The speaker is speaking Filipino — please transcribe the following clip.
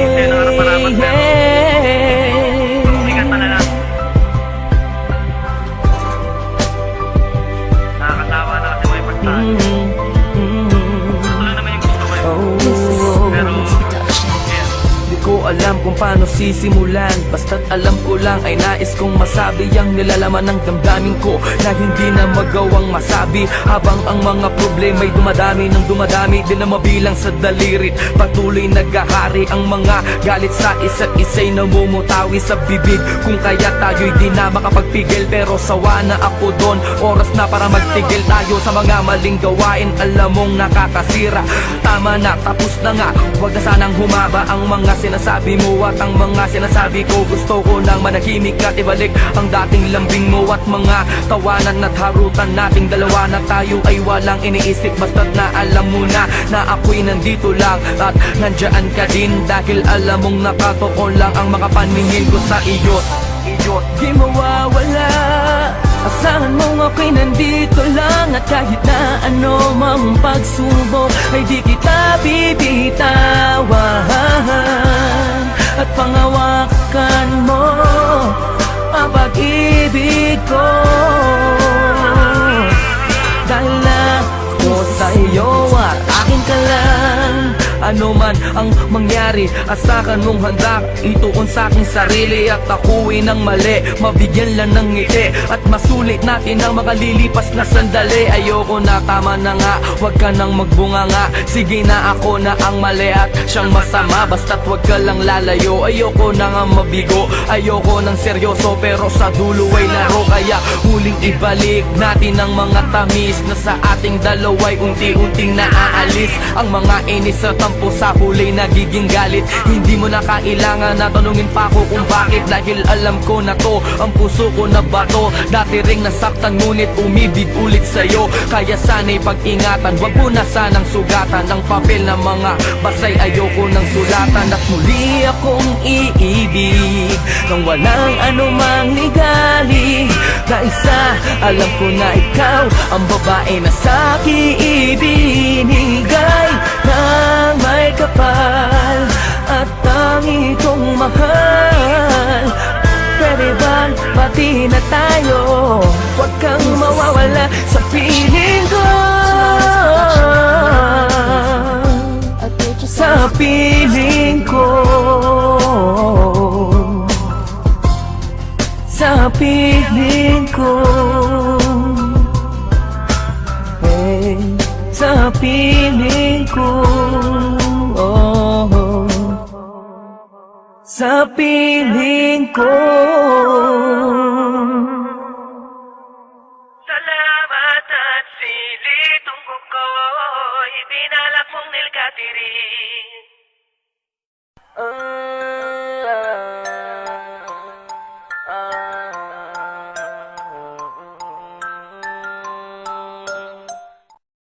sa'yo ng harapan-harapan, pero sikat pa na lang. Nakakatawa na kasi may pagtaan. Ito lang naman yung gusto ko eh. Pero Di ko alam kung paano sisimulan, basta't alam ko lang ay nais kong masabi ang nilalaman ng damdamin ko na hindi na magawang masabi. Habang ang mga problema'y dumadami ng dumadami, di na mabilang sa dalirit. Patuloy naghahari ang mga galit sa isa't isa'y namumutawi sa bibig. Kung kaya tayo'y di na makapagpigil, pero sawa na ako doon. Oras na para magtigil tayo sa mga maling gawain. Alam mong nakakasira, tama na, tapos na nga. Huwag na sanang humaba ang mga sinasabi mo at ang mga sinasabi ko. Gusto ko nang manahimik at ibalik ang dating lambing mo at mga tawanan at harutan nating dalawa na tayo ay walang iniisip. Basta't na alam mo na ako'y nandito lang at nandyan ka din, dahil alam mong nakatoon lang ang makapaningin ko sa iyo. Di mawawala, asahan mong ako'y nandito lang, at kahit na ano mang pagsubok ay di kita bibitawan. At pangawakan mo ang pag-ibig ko, dahil ako sa'yo at akin ka lang. Ano man ang mangyari, asahan mong handa ituon sa aking sarili, at ako'y nang mali, mabigyan lang ng ngiti at masulit natin ang makalilipas na sandali. Ayoko na, tama na nga, wag ka nang magbunga nga. Sige na, ako na ang mali at siyang masama, basta't wag ka lang lalayo. Ayoko na nga mabigo, ayoko nang seryoso, pero sa dulo ay laro. Kaya huling ibalik natin ang mga tamis na sa ating dalawa'y unti-unting naaalis. Ang mga inis at tampo sa huli nagiging galit. Hindi mo na kailangan na tanungin pa ako kung bakit, dahil alam ko na to, ang puso ko na bato. Dati ring nasaktan ngunit umibig ulit sa'yo, kaya sana'y pag-ingatan. Wag mo na sanang sugatan ang papel na mga basay, ayoko nang sulatan. At muli akong iibig nang walang anumang ligali, dahil sa alam ko na ikaw ang babae na sa'kin ibinigay ng may kapal at tangi kong mahal. Pwede bang pati na tayo? Huwag kang mawawala sa piling ko, sa piling ko, sa piling ko, hey, sa piling ko, oh, sa piling ko. salamat at silitong ko, ibinalak mong nilkatiri.